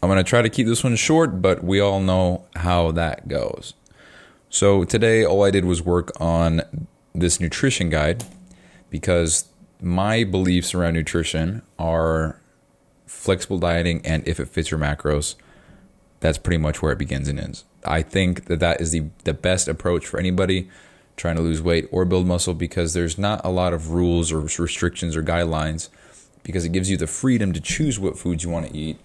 I'm going to try to keep this one short, but we all know how that goes. So today, all I did was work on this nutrition guide because my beliefs around nutrition are flexible dieting, and if it fits your macros, that's pretty much where it begins and ends. I think that is the best approach for anybody trying to lose weight or build muscle, because there's not a lot of rules or restrictions or guidelines, because it gives you the freedom to choose what foods you want to eat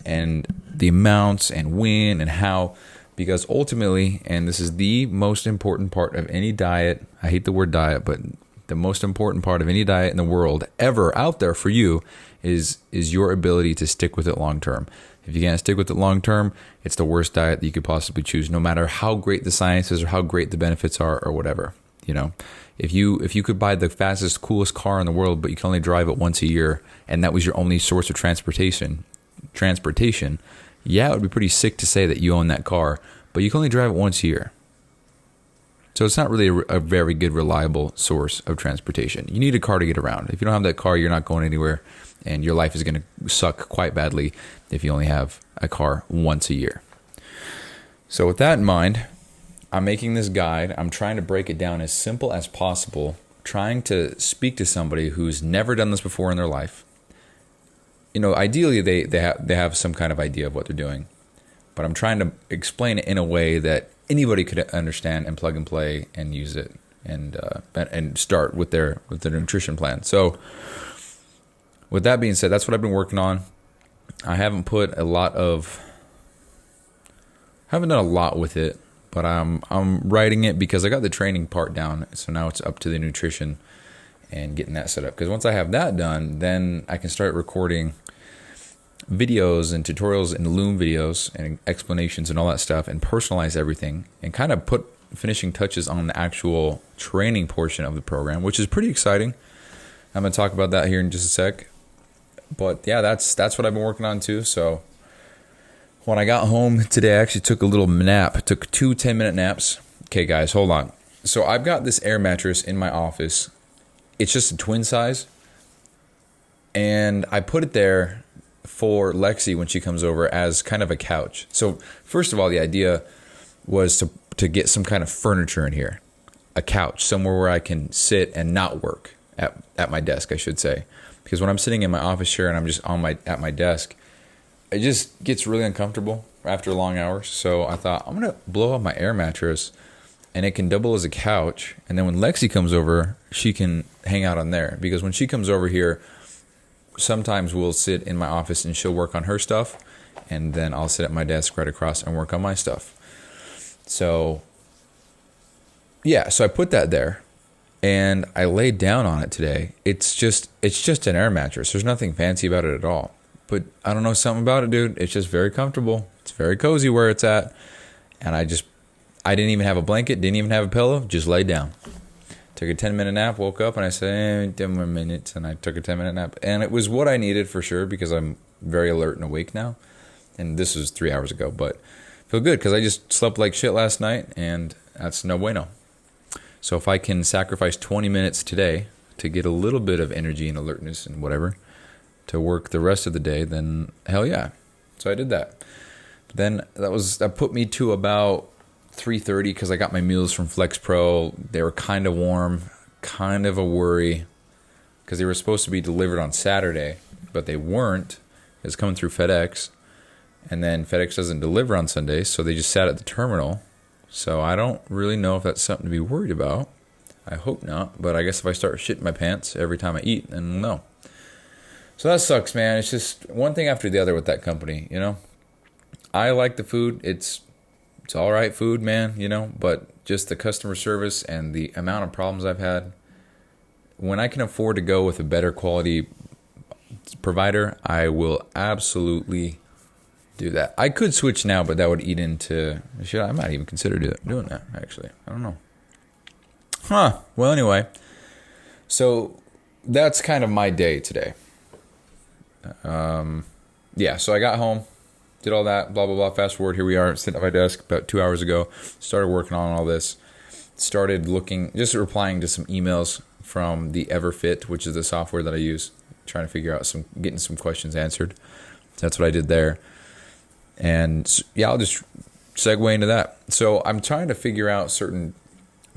and the amounts and when and how. Because ultimately, and this is the most important part of any diet, I hate the word diet, but the most important part of any diet in the world ever out there for you is your ability to stick with it long term. If you can't stick with it long term, it's the worst diet that you could possibly choose, no matter how great the science is or how great the benefits are or whatever. You know, if you could buy the fastest, coolest car in the world, but you can only drive it once a year, and that was your only source of transportation, yeah, it would be pretty sick to say that you own that car, but you can only drive it once a year. So it's not really a very good, reliable source of transportation. You need a car to get around. If you don't have that car, you're not going anywhere, and your life is going to suck quite badly if you only have a car once a year. So with that in mind, I'm making this guide. I'm trying to break it down as simple as possible, trying to speak to somebody who's never done this before in their life. You know, ideally they have some kind of idea of what they're doing, but I'm trying to explain it in a way that anybody could understand and plug and play and use it and start with their nutrition plan. So with that being said, that's what I've been working on. I haven't done a lot with it, but I'm writing it because I got the training part down. So now it's up to the nutrition and getting that set up. Because once I have that done, then I can start recording videos and tutorials and Loom videos and explanations and all that stuff, and personalize everything and kind of put finishing touches on the actual training portion of the program, which is pretty exciting. I'm going to talk about that here in just a sec. But yeah, that's what I've been working on too. So when I got home today, I actually took a little nap. I took 2 10-minute naps. Okay, guys, hold on. So I've got this air mattress in my office. It's just a twin size. And I put it there for Lexi when she comes over as kind of a couch. So first of all, the idea was to get some kind of furniture in here. A couch, somewhere where I can sit and not work at my desk, I should say. Because when I'm sitting in my office chair and I'm just at my desk, it just gets really uncomfortable after long hours. So I thought, I'm going to blow up my air mattress, and it can double as a couch. And then when Lexi comes over, she can hang out on there. Because when she comes over here, sometimes we'll sit in my office and she'll work on her stuff, and then I'll sit at my desk right across and work on my stuff. So yeah, so I put that there. And I laid down on it today. It's just an air mattress. There's nothing fancy about it at all. But I don't know, something about it, dude. It's just very comfortable. It's very cozy where it's at. And I didn't even have a blanket, didn't even have a pillow, just laid down. Took a 10-minute nap, woke up, and I said, 10 more minutes. And I took a 10-minute nap. And it was what I needed for sure, because I'm very alert and awake now. And this was 3 hours ago. But I feel good because I just slept like shit last night, and that's no bueno. So if I can sacrifice 20 minutes today to get a little bit of energy and alertness and whatever to work the rest of the day, then hell yeah. So I did that. Then that put me to about 3:30 because I got my meals from Flex Pro. They were kind of warm, kind of a worry, because they were supposed to be delivered on Saturday, but they weren't. It's coming through FedEx, and then FedEx doesn't deliver on Sundays, so they just sat at the terminal. So I don't really know if that's something to be worried about. I hope not, but I guess if I start shitting my pants every time I eat, then no. So that sucks, man. It's just one thing after the other with that company, you know. I like the food. It's all right food, man, you know, but just the customer service and the amount of problems I've had. When I can afford to go with a better quality provider, I will absolutely do that. I could switch now, but that would eat into shit. I might even consider doing that, actually. I don't know. Well, anyway. So that's kind of my day today. Yeah, so I got home, did all that, blah, blah, blah. Fast forward, here we are, sitting at my desk about 2 hours ago. Started working on all this. Started replying to some emails from the EverFit, which is the software that I use, trying to figure out getting some questions answered. That's what I did there. And yeah, I'll just segue into that. So I'm trying to figure out certain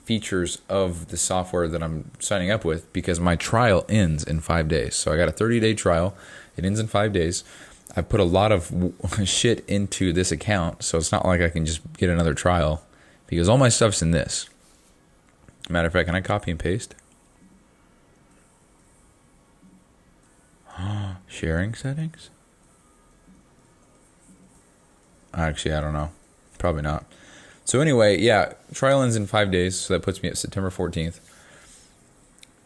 features of the software that I'm signing up with, because my trial ends in 5 days. So I got a 30-day trial. It ends in 5 days. I put a lot of shit into this account, so it's not like I can just get another trial, because all my stuff's in this. Matter of fact, can I copy and paste? Sharing settings? Actually, I don't know. Probably not. So anyway, yeah, trial ends in 5 days, so that puts me at September 14th.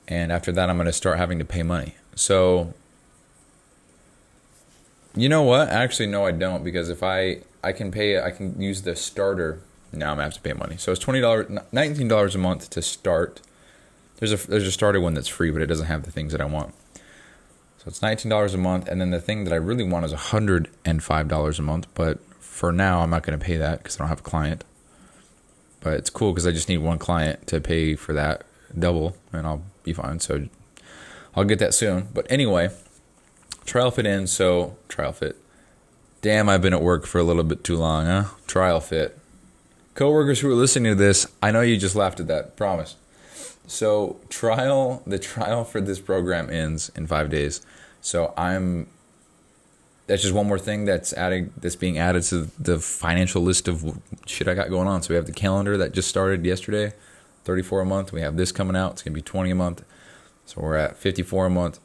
And after that, I'm going to start having to pay money. So, you know what? Actually, no, I don't, because if I can pay, I can use the starter. Now I'm going to have to pay money. So it's $20, $19 a month to start. There's a starter one that's free, but it doesn't have the things that I want. So it's $19 a month, and then the thing that I really want is $105 a month, but for now, I'm not going to pay that because I don't have a client. But it's cool because I just need one client to pay for that double, and I'll be fine. So I'll get that soon. But anyway, trial fit ends. So trial fit. Damn, I've been at work for a little bit too long, huh? Trial fit. Coworkers who are listening to this, I know you just laughed at that. Promise. So the trial for this program ends in 5 days. So that's just one more thing that's being added to the financial list of shit I got going on. So we have the calendar that just started yesterday, 34 a month. We have this coming out. It's going to be 20 a month. So we're at 54 a month.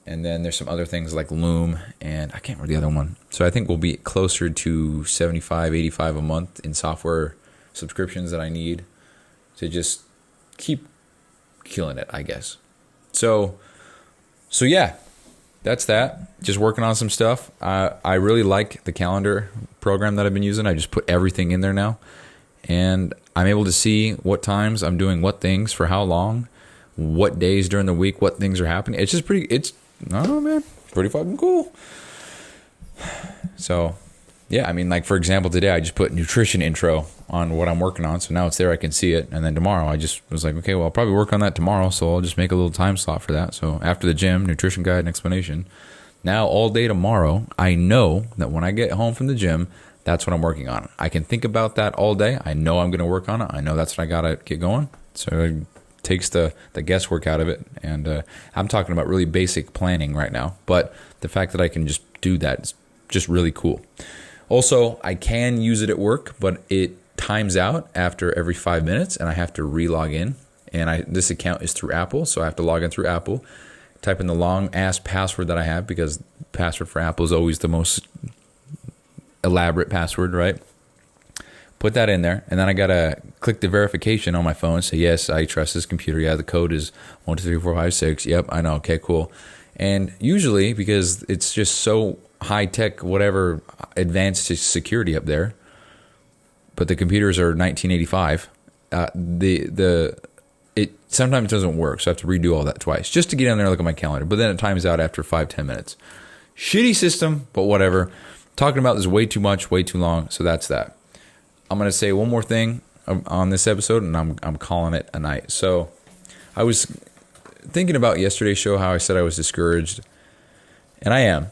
And then there's some other things like Loom, and I can't remember the other one. So I think we'll be closer to 75, 85 a month in software subscriptions that I need to just keep killing it, I guess. So yeah. That's that. Just working on some stuff. I really like the calendar program that I've been using. I just put everything in there now. And I'm able to see what times I'm doing what things for how long, what days during the week, what things are happening. It's just pretty fucking cool. So, yeah, I mean, like, for example, today I just put nutrition intro on what I'm working on. So now it's there, I can see it. And then tomorrow I just was like, okay, well, I'll probably work on that tomorrow. So I'll just make a little time slot for that. So after the gym, nutrition guide and explanation. Now all day tomorrow, I know that when I get home from the gym, that's what I'm working on. I can think about that all day. I know I'm going to work on it. I know that's what I got to get going. So it takes the guesswork out of it. And I'm talking about really basic planning right now. But the fact that I can just do that is just really cool. Also, I can use it at work, but it times out after every 5 minutes, and I have to re-log in. And this account is through Apple, so I have to log in through Apple, type in the long-ass password that I have, because password for Apple is always the most elaborate password, right? Put that in there, and then I got to click the verification on my phone, say, yes, I trust this computer. Yeah, the code is 123456. Yep, I know. Okay, cool. And usually, because it's just so high-tech, whatever, advanced security up there, but the computers are 1985, it sometimes doesn't work, so I have to redo all that twice just to get in there and look at my calendar. But then it times out after 5-10 minutes. Shitty system, but whatever. Talking about this way too much, way too long, so that's that. I'm going to say one more thing on this episode, and I'm calling it a night. So I was thinking about yesterday's show, how I said I was discouraged, and I am.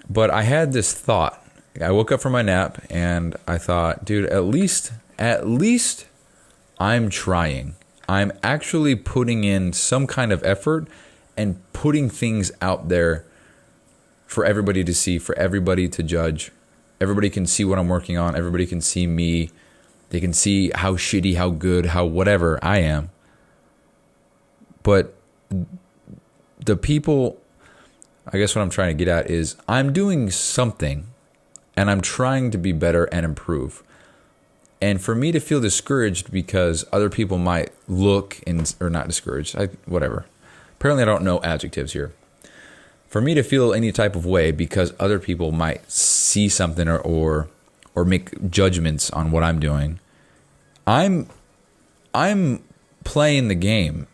But I had this thought. I woke up from my nap and I thought, dude, at least I'm trying. I'm actually putting in some kind of effort and putting things out there for everybody to see, for everybody to judge. Everybody can see what I'm working on. Everybody can see me. They can see how shitty, how good, how whatever I am. But the people, I guess what I'm trying to get at is I'm doing something and I'm trying to be better and improve. And for me to feel discouraged because other people might look or not discouraged, whatever. Apparently I don't know adjectives here. For me to feel any type of way because other people might see something or make judgments on what I'm doing, I'm playing the game.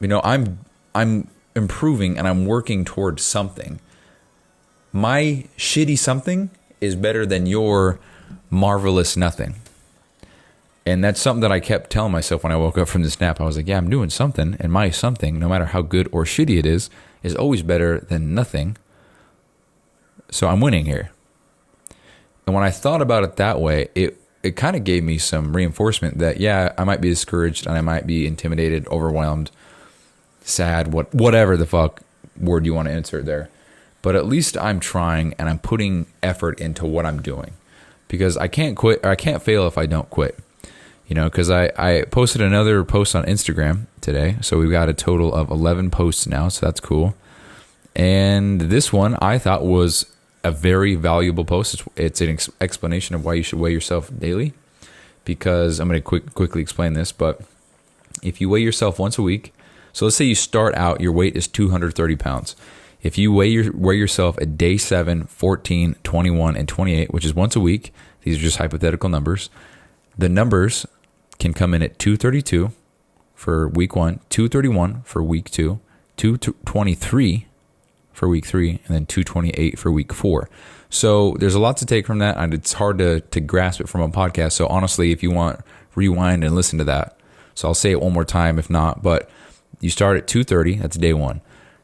You know, I'm improving and I'm working towards something. My shitty something is better than your marvelous nothing. And that's something that I kept telling myself when I woke up from this nap. I was like, yeah, I'm doing something, and my something, no matter how good or shitty it is always better than nothing. So I'm winning here. And when I thought about it that way, it kind of gave me some reinforcement that, yeah, I might be discouraged and I might be intimidated, overwhelmed, sad, whatever the fuck word you want to insert there. But at least I'm trying and I'm putting effort into what I'm doing, because I can't quit, or I can't fail if I don't quit. You know, because I posted another post on Instagram today. So we've got a total of 11 posts now. So that's cool. And this one I thought was a very valuable post. It's an explanation of why you should weigh yourself daily, because I'm going to quickly explain this. But if you weigh yourself once a week, so let's say you start out, your weight is 230 pounds. If you weigh yourself at day 7, 14, 21, and 28, which is once a week, these are just hypothetical numbers. The numbers can come in at 232 for week 1, 231 for week 2, 223 for week 3, and then 228 for week 4. So there's a lot to take from that, and it's hard to grasp it from a podcast. So honestly, if you want, rewind and listen to that. So I'll say it one more time if not, but you start at 230, that's day 1.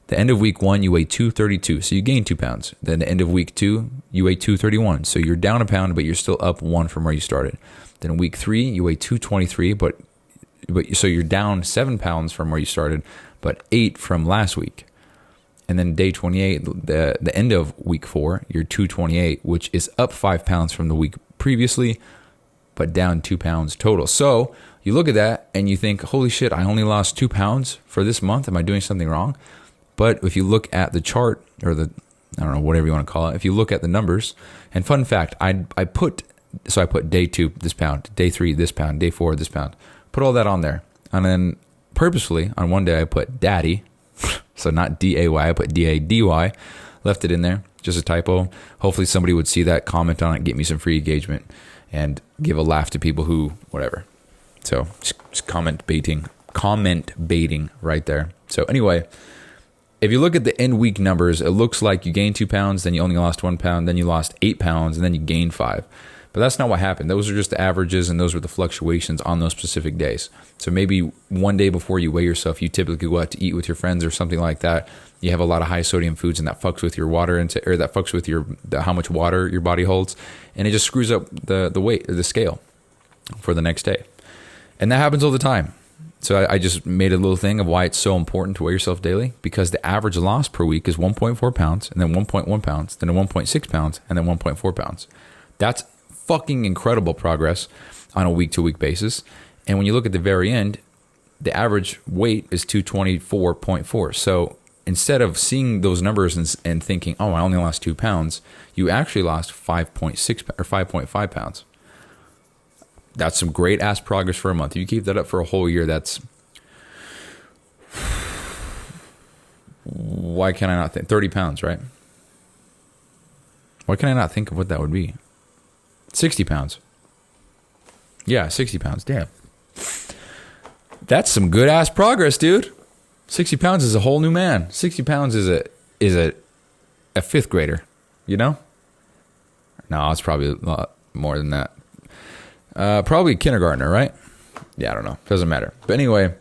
The end of week 1, you weigh 232, so you gain 2 pounds. Then the end of week 2, you weigh 231, so you're down a pound, but you're still up 1 from where you started. Then week 3, you weigh 223, but so you're down 7 pounds from where you started, but 8 from last week. And then day 28, the end of week 4, you're 228, which is up 5 pounds from the week previously, but down 2 pounds total. So you look at that and you think, holy shit, I only lost 2 pounds for this month. Am I doing something wrong? But if you look at the chart, or I don't know, whatever you want to call it, if you look at the numbers, and fun fact, I put day 2, this pound, day 3, this pound, day 4, this pound, put all that on there. And then purposefully on one day I put daddy, so not D-A-Y, I put D-A-D-Y, left it in there, just a typo. Hopefully somebody would see that, comment on it, get me some free engagement, and give a laugh to people who, whatever. So just comment baiting right there. So anyway, if you look at the end week numbers, it looks like you gained 2 pounds, then you only lost 1 pound, then you lost 8 pounds, and then you gained 5. But that's not what happened. Those are just the averages, and those were the fluctuations on those specific days. So maybe one day before you weigh yourself, you typically go out to eat with your friends or something like that. You have a lot of high sodium foods, and that fucks with your water or that fucks with how much water your body holds, and it just screws up the weight or the scale for the next day. And that happens all the time. So I just made a little thing of why it's so important to weigh yourself daily, because the average loss per week is 1.4 pounds, and then 1.1 pounds, then 1.6 pounds, and then 1.4 pounds. That's fucking incredible progress on a week-to-week basis. And when you look at the very end, the average weight is 224.4. So instead of seeing those numbers and thinking, oh, I only lost 2 pounds, you actually lost 5.6 or 5.5 pounds. That's some great ass progress for a month. If you keep that up for a whole year, that's, why can I not think, 30 pounds, right? Why can I not think of what that would be? 60 pounds. Yeah, 60 pounds. Damn. That's some good ass progress, dude. 60 pounds is a whole new man. 60 pounds is a fifth grader, you know? No, it's probably a lot more than that. Probably a kindergartner, right? Yeah, I don't know. Doesn't matter. But anyway,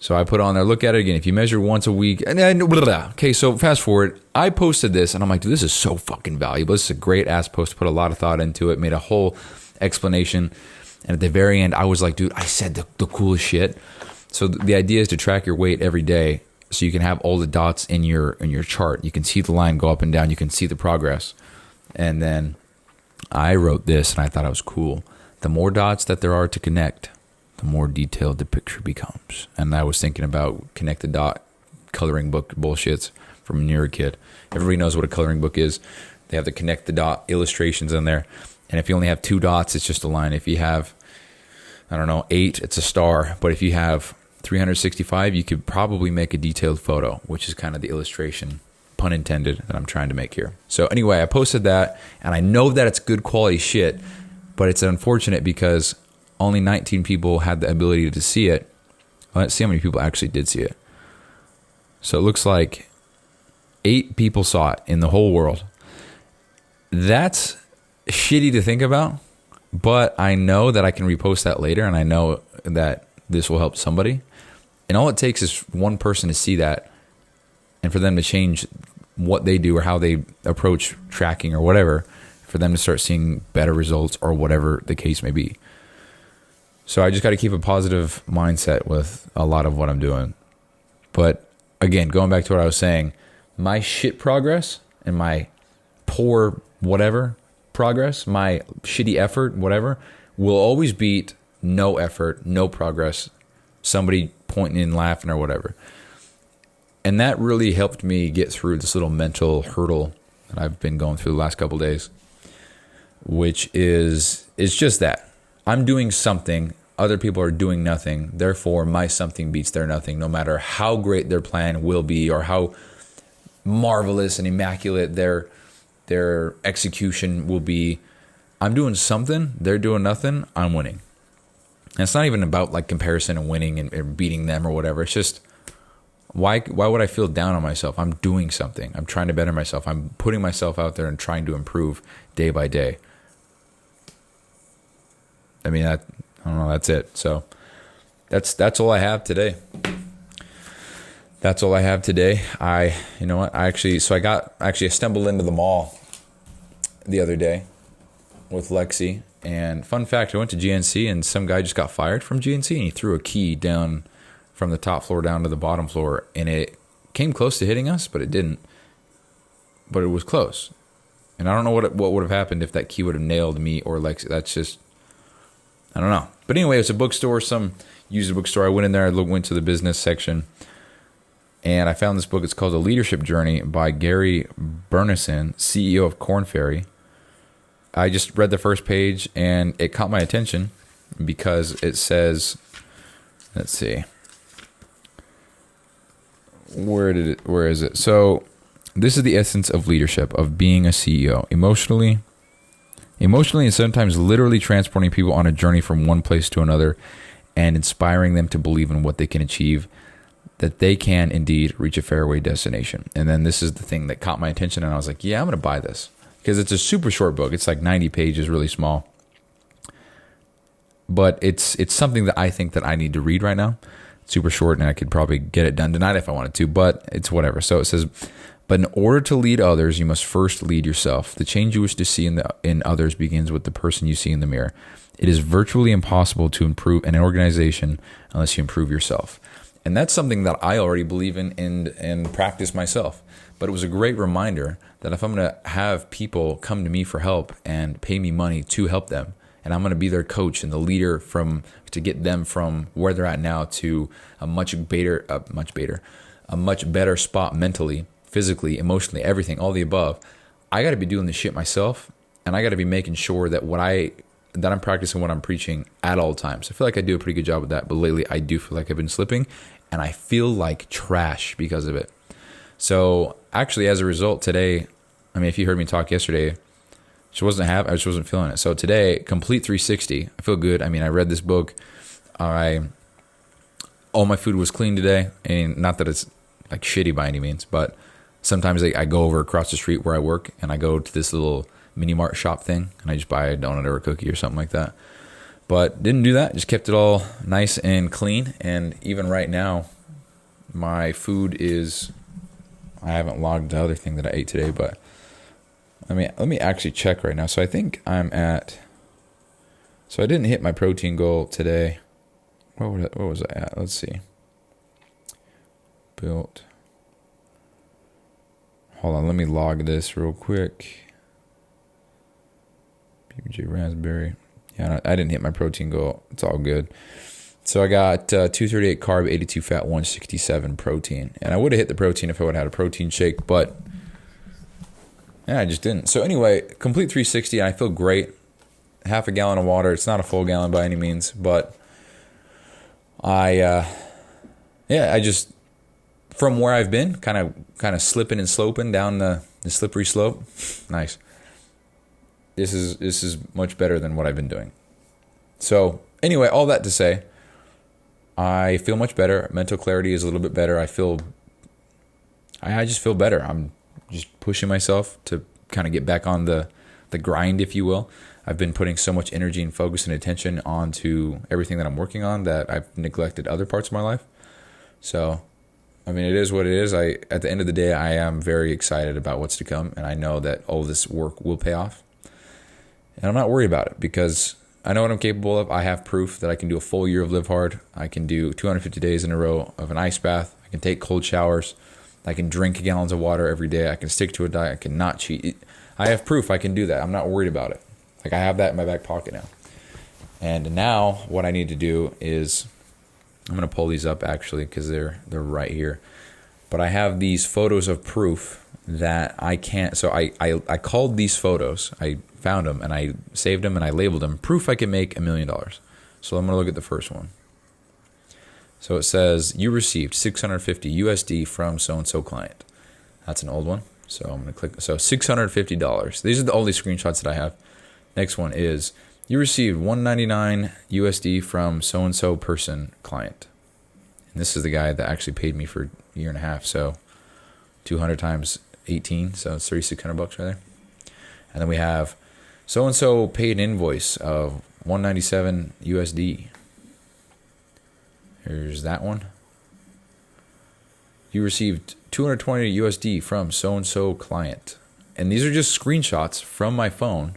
so I put on there, look at it again. If you measure once a week, and then, okay, so fast forward. I posted this, and I'm like, dude, this is so fucking valuable. This is a great ass post. Put a lot of thought into it, made a whole explanation. And at the very end, I was like, dude, I said the coolest shit. So the idea is to track your weight every day, so you can have all the dots in your chart. You can see the line go up and down. You can see the progress. And then I wrote this, and I thought it was cool. The more dots that there are to connect, the more detailed the picture becomes. And I was thinking about connect the dot coloring book bullshits from when you're a kid. Everybody knows what a coloring book is. They have the connect the dot illustrations in there. And if you only have 2 dots, it's just a line. If you have, 8, it's a star. But if you have 365, you could probably make a detailed photo, which is kind of the illustration, pun intended, that I'm trying to make here. So anyway, I posted that, and I know that it's good quality shit, but it's unfortunate because only 19 people had the ability to see it. Well, let's see how many people actually did see it. So it looks like 8 people saw it in the whole world. That's shitty to think about, but I know that I can repost that later, and I know that this will help somebody. And all it takes is one person to see that and for them to change what they do or how they approach tracking or whatever, for them to start seeing better results or whatever the case may be. So I just got to keep a positive mindset with a lot of what I'm doing. But again, going back to what I was saying, my shit progress and my poor whatever progress, my shitty effort, whatever, will always beat no effort, no progress, somebody pointing and laughing or whatever. And that really helped me get through this little mental hurdle that I've been going through the last couple of days, which is just that. I'm doing something, other people are doing nothing, therefore my something beats their nothing, no matter how great their plan will be or how marvelous and immaculate their execution will be. I'm doing something, they're doing nothing, I'm winning. And it's not even about like comparison and winning and beating them or whatever. It's just, why would I feel down on myself? I'm doing something. I'm trying to better myself. I'm putting myself out there and trying to improve day by day. I mean, I don't know, that's it. So that's all I have today. That's all I have today. You know what? I stumbled into the mall the other day with Lexi. And fun fact, I went to GNC and some guy just got fired from GNC and he threw a key down from the top floor down to the bottom floor. And it came close to hitting us, but it didn't. But it was close. And I don't know what would have happened if that key would have nailed me or Lexi. That's just, I don't know. But anyway, it's a bookstore, some used bookstore. I went in there, I went to the business section. And I found this book. It's called The Leadership Journey by Gary Burnison, CEO of Korn Ferry. I just read the first page and it caught my attention because it says, let's see, where is it? So this is the essence of leadership, of being a CEO, emotionally and sometimes literally transporting people on a journey from one place to another and inspiring them to believe in what they can achieve, that they can indeed reach a faraway destination. And then this is the thing that caught my attention and I was like, yeah, I'm going to buy this. Because it's a super short book. It's like 90 pages, really small. But it's something that I think that I need to read right now. It's super short, and I could probably get it done tonight if I wanted to, but it's whatever. So it says, but in order to lead others, you must first lead yourself. The change you wish to see in others begins with the person you see in the mirror. It is virtually impossible to improve an organization unless you improve yourself. And that's something that I already believe in and practice myself. But it was a great reminder that if I'm going to have people come to me for help and pay me money to help them, and I'm going to be their coach and the leader to get them from where they're at now to a much better spot mentally, physically, emotionally, everything, all the above, I got to be doing this shit myself, and I got to be making sure that that I'm practicing what I'm preaching at all times. I feel like I do a pretty good job with that, but lately I do feel like I've been slipping, and I feel like trash because of it. So actually, as a result, today, I mean, if you heard me talk yesterday, I just wasn't feeling it. So today, complete 360. I feel good. I mean, I read this book. All my food was clean today, and not that it's like shitty by any means, but sometimes I go over across the street where I work, and I go to this little mini mart shop thing, and I just buy a donut or a cookie or something like that. But didn't do that. Just kept it all nice and clean. And even right now, my food is, I haven't logged the other thing that I ate today, but I mean, let me actually check right now. So I think I didn't hit my protein goal today. What was I at? Let's see. Built. Hold on, let me log this real quick. PBJ raspberry. Yeah, I didn't hit my protein goal. It's all good. So I got 238 carb, 82 fat, 167 protein. And I would have hit the protein if I would have had a protein shake, but yeah, I just didn't. So anyway, complete 360, and I feel great. Half a gallon of water. It's not a full gallon by any means, but I just, from where I've been, kind of slipping and sloping down the slippery slope. Nice. This is much better than what I've been doing. So anyway, all that to say, I feel much better. Mental clarity is a little bit better. I just feel better. I'm just pushing myself to kind of get back on the grind, if you will. I've been putting so much energy and focus and attention onto everything that I'm working on that I've neglected other parts of my life. So, I mean, it is what it is. At the end of the day, I am very excited about what's to come, and I know that all this work will pay off. And I'm not worried about it because I know what I'm capable of. I have proof that I can do a full year of Live Hard. I can do 250 days in a row of an ice bath. I can take cold showers. I can drink gallons of water every day. I can stick to a diet. I can not cheat. I have proof I can do that. I'm not worried about it. Like, I have that in my back pocket now. And now what I need to do is, I'm going to pull these up actually because they're right here. But I have these photos of proof that I can't. So I called these photos. I found them and I saved them and I labeled them proof I can make $1 million. So I'm going to look at the first one. So it says you received 650 USD from so-and-so client. That's an old one. So I'm going to click. So $650. These are the only screenshots that I have. Next one is you received 199 USD from so-and-so person client. And this is the guy that actually paid me for a year and a half. So 200 times 18. So it's $3,600 right there. And then we have so-and-so paid an invoice of 197 USD. Here's that one. You received 220 USD from so-and-so client. And these are just screenshots from my phone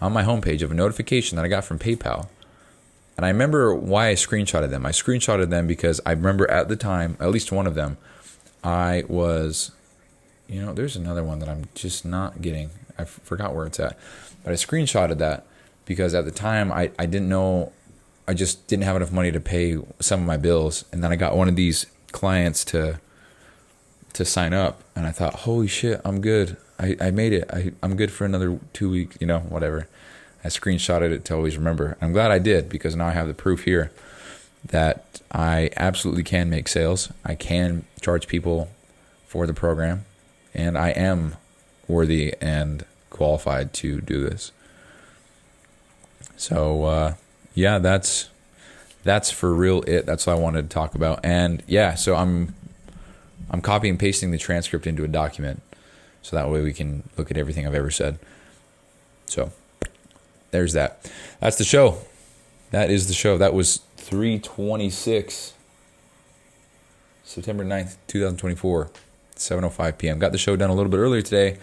on my homepage of a notification that I got from PayPal. And I remember why I screenshotted them. I screenshotted them because I remember at the time, at least one of them, I was, there's another one that I'm just not getting. I forgot where it's at. But I screenshotted that because at the time I didn't know, I just didn't have enough money to pay some of my bills. And then I got one of these clients to sign up. And I thought, holy shit, I'm good. I made it. I'm good for another 2 weeks, whatever. I screenshotted it to always remember. I'm glad I did because now I have the proof here that I absolutely can make sales. I can charge people for the program. And I am worthy and qualified to do this. So, yeah, that's for real it. That's what I wanted to talk about. And yeah, so I'm copy and pasting the transcript into a document. So that way we can look at everything I've ever said. So there's that. That's the show. That is the show. That was 3/26, September 9th, 2024, 7:05 p.m. Got the show done a little bit earlier today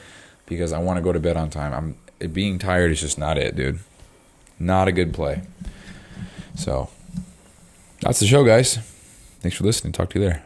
because I want to go to bed on time. Being tired is just not it, dude. Not a good play. So that's the show, guys. Thanks for listening. Talk to you there.